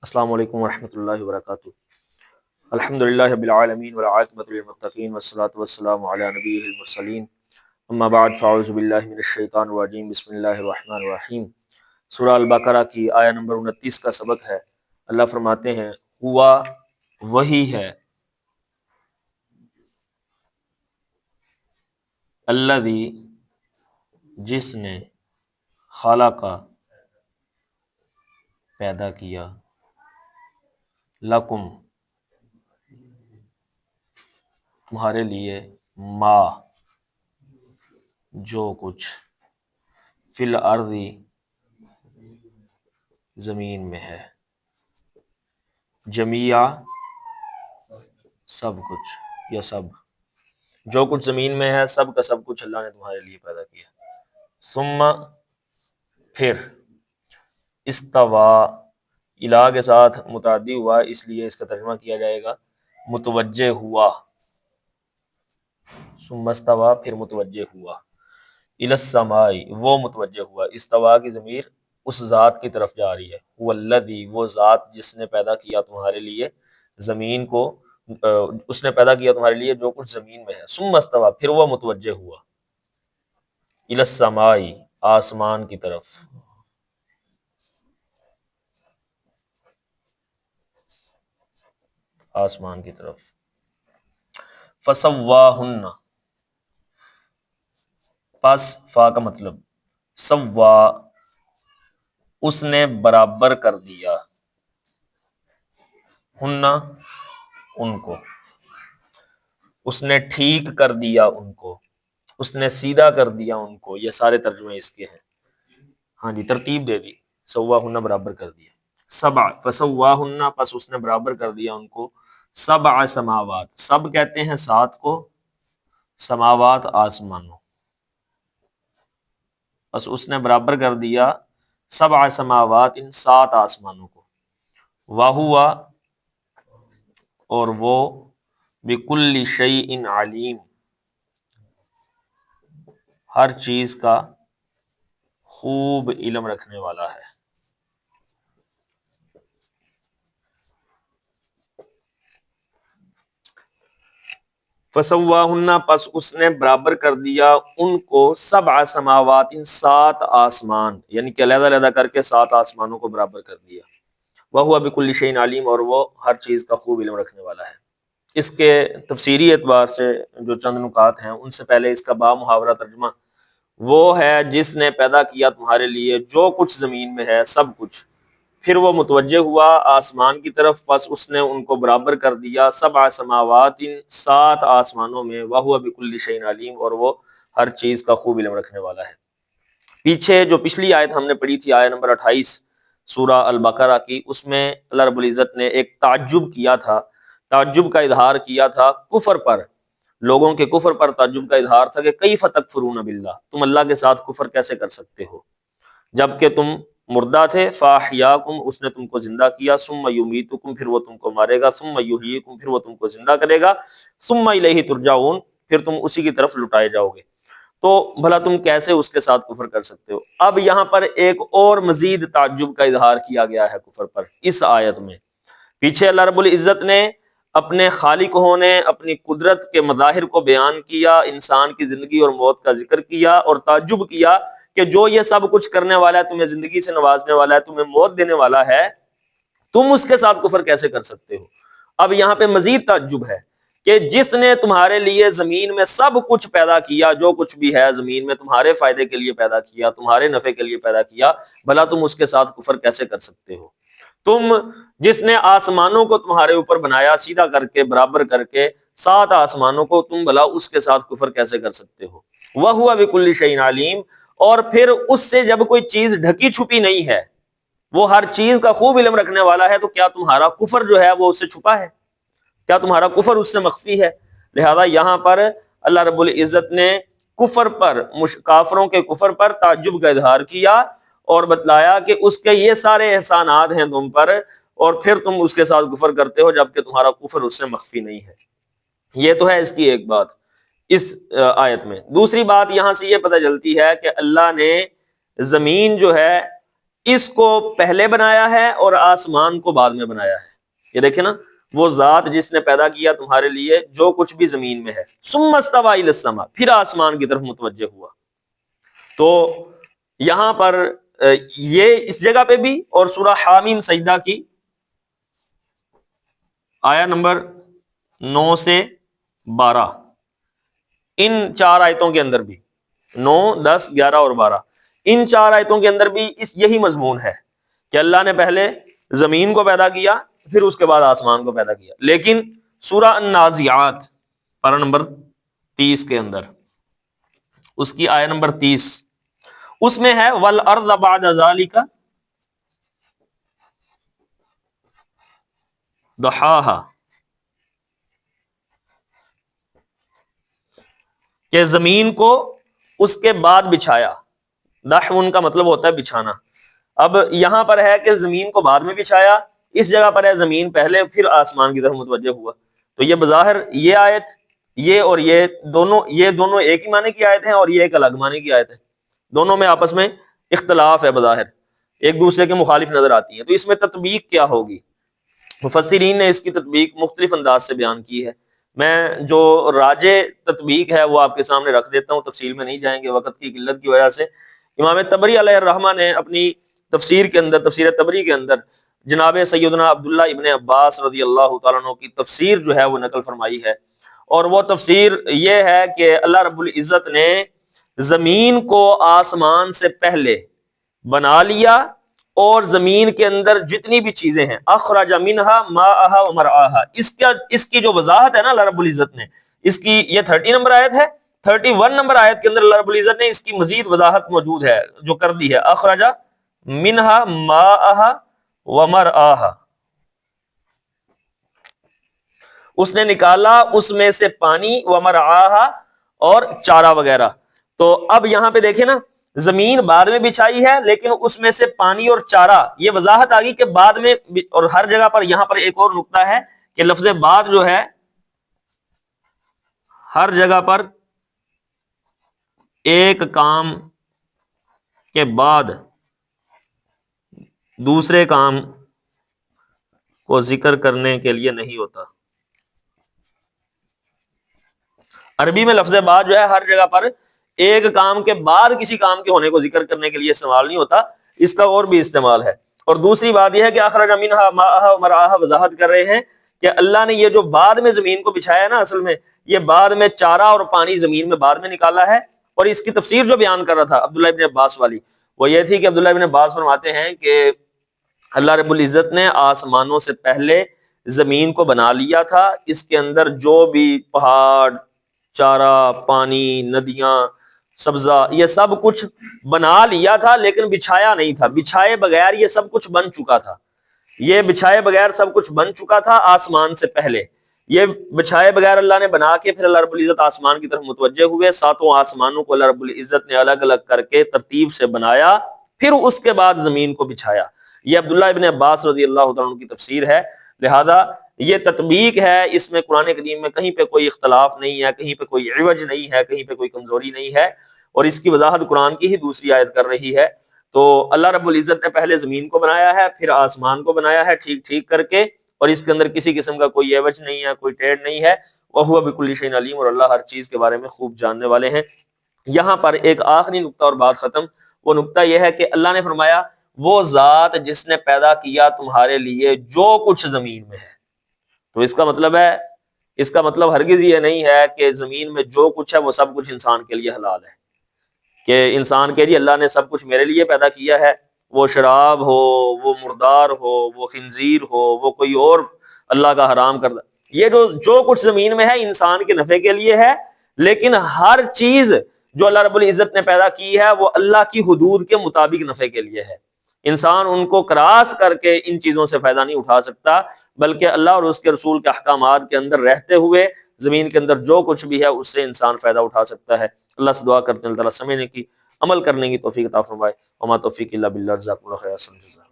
السلام علیکم ورحمۃ اللہ وبرکاتہ۔ الحمدللہ رب العالمین والعاقبۃ للمتقین والصلاۃ والسلام علی نبیہ المرسلین، اما بعد فاعوذ باللہ من الشیطان الرجیم، بسم اللہ الرحمن الرحیم۔ سورہ البقرہ کی آیہ نمبر 29 کا سبق ہے۔ اللہ فرماتے ہیں ہوا وہی ہے، الذی جس نے، خلق پیدا کیا، لکم تمہارے لیے، ما جو کچھ، فی الارض زمین میں ہے، جمیعہ سب کچھ یا سب، جو کچھ زمین میں ہے سب کا سب کچھ اللہ نے تمہارے لیے پیدا کیا۔ ثم پھر، استوا الہ کے ساتھ متعدی ہوا اس لیے اس کا ترجمہ کیا جائے گا متوجہ ہوا، ثم استوا پھر متوجہ ہوا، الی السماء وہ متوجہ ہوا، استوا کی ضمیر اس ذات کی طرف جا رہی ہے، هو الذی وہ ذات جس نے پیدا کیا تمہارے لیے زمین کو، اس نے پیدا کیا تمہارے لیے جو کچھ زمین میں ہے، ثم استوا پھر وہ متوجہ ہوا، الی السماء آسمان کی طرف، آسمان کی طرف، فسواہن پس، فا کا مطلب سوا اس نے برابر کر دیا، ہن ان کو، اس نے ٹھیک کر دیا ان کو، اس نے سیدھا کر دیا ان کو، یہ سارے ترجمے اس کے ہیں۔ ہاں جی، ترتیب دے دی، سواہن برابر کر دیا، سبع فسواہن پس اس نے برابر کر دیا ان کو، سبع سماوات، سب کہتے ہیں سات کو، سماوات آسمانوں، بس اس نے برابر کر دیا سبع سماوات ان سات آسمانوں کو، وَهُوَ اور وہ، بِكُلِّ شَيْءٍ علیم ہر چیز کا خوب علم رکھنے والا ہے۔ فَسَوَّاهُنَّ پس اس نے برابر کر دیا ان کو، سبع سماوات ان سات آسمان، یعنی کہ علیحدہ علیحدہ کر کے سات آسمانوں کو برابر کر دیا، وَهُوَ بِكُلِّ شَيْءٍ علیم اور وہ ہر چیز کا خوب علم رکھنے والا ہے۔ اس کے تفسیری اعتبار سے جو چند نکات ہیں ان سے پہلے اس کا با محاورہ ترجمہ وہ ہے جس نے پیدا کیا تمہارے لیے جو کچھ زمین میں ہے سب کچھ، پھر وہ متوجہ ہوا آسمان کی طرف، پس اس نے ان کو برابر کر دیا سبع سماوات ان سات آسمانوں میں، وَهُوَ بِكُلِّ شَيْءٍ علیم اور وہ ہر چیز کا خوب علم رکھنے والا ہے۔ پیچھے جو پچھلی آیت ہم نے پڑھی تھی، آیت نمبر 28 سورہ البقرہ کی، اس میں اللہ رب العزت نے ایک تعجب کیا تھا، تعجب کا اظہار کیا تھا کفر پر، لوگوں کے کفر پر تعجب کا اظہار تھا کہ کیف تکفرون باللہ، تم اللہ کے ساتھ کفر کیسے کر سکتے ہو جبکہ تم مردہ تھے، فاحیاکم اس نے تم کو زندہ کیا، ثم یمیتکم پھر وہ تم کو مارے گا، ثم یحییکم پھر وہ تم کو زندہ کرے گا، ثم الیہ ترجعون پھر تم اسی کی طرف لٹائے جاؤ گے، تو بھلا تم کیسے اس کے ساتھ کفر کر سکتے ہو۔ اب یہاں پر ایک اور مزید تعجب کا اظہار کیا گیا ہے کفر پر اس آیت میں۔ پیچھے اللہ رب العزت نے اپنے خالق ہونے، اپنی قدرت کے مظاہر کو بیان کیا، انسان کی زندگی اور موت کا ذکر کیا اور تعجب کیا کہ جو یہ سب کچھ کرنے والا ہے، تمہیں زندگی سے نوازنے والا ہے، تمہیں موت دینے والا ہے، تم اس کے ساتھ کفر کیسے کر سکتے ہو۔ اب یہاں پہ مزید تعجب ہے کہ جس نے تمہارے لیے زمین میں سب کچھ پیدا کیا، جو کچھ بھی ہے زمین میں تمہارے فائدے کے لیے پیدا کیا، تمہارے نفع کے لیے پیدا کیا، بھلا تم اس کے ساتھ کفر کیسے کر سکتے ہو۔ تم جس نے آسمانوں کو تمہارے اوپر بنایا سیدھا کر کے، برابر کر کے، سات آسمانوں کو، تم بھلا اس کے ساتھ کفر کیسے کر سکتے ہو۔ وَهُوَ بِكُلِّ شَيْءٍ عَلِيمٌ اور پھر اس سے جب کوئی چیز ڈھکی چھپی نہیں ہے، وہ ہر چیز کا خوب علم رکھنے والا ہے، تو کیا تمہارا کفر جو ہے وہ اس سے چھپا ہے؟ کیا تمہارا کفر اس سے مخفی ہے؟ لہذا یہاں پر اللہ رب العزت نے کفر پر، کافروں کے کفر پر تعجب کا اظہار کیا اور بتلایا کہ اس کے یہ سارے احسانات ہیں تم پر، اور پھر تم اس کے ساتھ کفر کرتے ہو جبکہ تمہارا کفر اس سے مخفی نہیں ہے۔ یہ تو ہے اس کی ایک بات اس آیت میں۔ دوسری بات یہاں سے یہ پتہ چلتی ہے کہ اللہ نے زمین جو ہے اس کو پہلے بنایا ہے اور آسمان کو بعد میں بنایا ہے. یہ دیکھیں نا، وہ ذات جس نے پیدا کیا تمہارے لیے جو کچھ بھی زمین میں ہے، ثم استوى الى السماء، پھر آسمان کی طرف متوجہ ہوا. تو یہاں پر یہ اس جگہ پہ بھی، اور سورہ حامیم سجدہ کی آیا نمبر 9 سے 12، ان 4 آیتوں کے اندر بھی 9، 10، 11 اور 12، ان 4 آیتوں کے اندر بھی یہی مضمون ہے کہ اللہ نے پہلے زمین کو پیدا کیا، پھر اس کے بعد آسمان کو پیدا کیا. لیکن سورہ النازعات پارہ نمبر 30 کے اندر، اس کی آیت نمبر 30، اس میں ہے والارض بعد ذالک دحاہا، کہ زمین کو اس کے بعد بچھایا. دحون کا مطلب ہوتا ہے بچھانا. اب یہاں پر ہے کہ زمین کو بعد میں بچھایا، اس جگہ پر ہے زمین پہلے پھر آسمان کی طرف متوجہ ہوا. تو یہ بظاہر یہ آیت یہ اور یہ دونوں ایک ہی معنی کی آیت ہیں، اور یہ ایک الگ معنی کی آیت ہے. دونوں میں آپس میں اختلاف ہے، بظاہر ایک دوسرے کے مخالف نظر آتی ہیں. تو اس میں تطبیق کیا ہوگی؟ مفسرین نے اس کی تطبیق مختلف انداز سے بیان کی ہے. میں جو راجع تطبیق ہے وہ آپ کے سامنے رکھ دیتا ہوں، تفصیل میں نہیں جائیں گے وقت کی قلت کی وجہ سے. امام طبری علیہ الرحمہ نے اپنی تفسیر کے اندر، تفسیر طبری کے اندر، جناب سیدنا عبداللہ ابن عباس رضی اللہ تعالیٰ عنہ کی تفسیر جو ہے وہ نقل فرمائی ہے. اور وہ تفسیر یہ ہے کہ اللہ رب العزت نے زمین کو آسمان سے پہلے بنا لیا، اور زمین کے اندر جتنی بھی چیزیں ہیں اخرج منہا ماءہا ومرعاہا، اس کی جو وضاحت ہے نا اللہ رب العزت نے، اس کی یہ 30 نمبر آیت ہے. 31 نمبر آیت کے اندر اللہ رب العزت نے اس کی مزید وضاحت موجود ہے جو کر دی ہے. اخرج منہا ماءہا ومرعاہا، اس نے نکالا اس میں سے پانی، ومرعاہا اور چارہ وغیرہ. تو اب یہاں پہ دیکھیں نا، زمین بعد میں بچھائی ہے لیکن اس میں سے پانی اور چارہ، یہ وضاحت آ گئی کہ بعد میں. اور ہر جگہ پر یہاں پر ایک اور نقطہ ہے کہ لفظ بعد جو ہے ہر جگہ پر ایک کام کے بعد دوسرے کام کو ذکر کرنے کے لیے نہیں ہوتا. عربی میں لفظ بعد جو ہے ہر جگہ پر ایک کام کے بعد کسی کام کے ہونے کو ذکر کرنے کے لیے استعمال نہیں ہوتا، اس کا اور بھی استعمال ہے. اور دوسری بات یہ ہے کہ اخرج منہا ماءہا ومرعاہا وضاحت کر رہے ہیں کہ اللہ نے یہ جو بعد میں زمین کو بچھایا نا، اصل میں یہ بعد میں چارہ اور پانی زمین میں بعد میں نکالا ہے. اور اس کی تفسیر جو بیان کر رہا تھا عبداللہ ابن عباس والی، وہ یہ تھی کہ عبداللہ ابن عباس فرماتے ہیں کہ اللہ رب العزت نے آسمانوں سے پہلے زمین کو بنا لیا تھا، اس کے اندر جو بھی پہاڑ، چارہ، پانی، ندیاں، سبزہ، یہ سب کچھ بنا لیا تھا لیکن بچھایا نہیں تھا. بچھائے بغیر یہ سب کچھ بن چکا تھا، یہ بچھائے بغیر سب کچھ بن چکا تھا آسمان سے پہلے. یہ بچھائے بغیر اللہ نے بنا کے پھر اللہ رب العزت آسمان کی طرف متوجہ ہوئے. 7 آسمانوں کو اللہ رب العزت نے الگ الگ کر کے ترتیب سے بنایا، پھر اس کے بعد زمین کو بچھایا. یہ عبداللہ ابن عباس رضی اللہ تعالیٰ عنہ کی تفسیر ہے. لہذا یہ تطبیق ہے، اس میں قرآن کریم میں کہیں پہ کوئی اختلاف نہیں ہے، کہیں پہ کوئی عوج نہیں ہے، کہیں پہ کوئی کمزوری نہیں ہے. اور اس کی وضاحت قرآن کی ہی دوسری آیت کر رہی ہے. تو اللہ رب العزت نے پہلے زمین کو بنایا ہے، پھر آسمان کو بنایا ہے ٹھیک ٹھیک کر کے، اور اس کے اندر کسی قسم کا کوئی عوج نہیں ہے، کوئی ٹیڑھ نہیں ہے. وَهُوَ بِكُلِّ شَيْءٍ عَلِيمٌ، اور اللہ ہر چیز کے بارے میں خوب جاننے والے ہیں. یہاں پر ایک آخری نقطہ اور بات ختم. وہ نقطہ یہ ہے کہ اللہ نے فرمایا وہ ذات جس نے پیدا کیا تمہارے لیے جو کچھ زمین میں ہے. تو اس کا مطلب ہرگز یہ نہیں ہے کہ زمین میں جو کچھ ہے وہ سب کچھ انسان کے لیے حلال ہے، کہ انسان کے لیے اللہ نے سب کچھ میرے لیے پیدا کیا ہے، وہ شراب ہو، وہ مردار ہو، وہ خنزیر ہو، وہ کوئی اور اللہ کا حرام کردہ، یہ جو کچھ زمین میں ہے انسان کے نفع کے لیے ہے. لیکن ہر چیز جو اللہ رب العزت نے پیدا کی ہے وہ اللہ کی حدود کے مطابق نفع کے لیے ہے. انسان ان کو کراس کر کے ان چیزوں سے فائدہ نہیں اٹھا سکتا، بلکہ اللہ اور اس کے رسول کے احکامات کے اندر رہتے ہوئے زمین کے اندر جو کچھ بھی ہے اس سے انسان فائدہ اٹھا سکتا ہے. اللہ سے دعا کرتے ہیں اللہ تعالیٰ سمجھنے کی، عمل کرنے کی توفیق عطا فرمائے. وما توفیق الا باللہ. جزاکم اللہ خیر.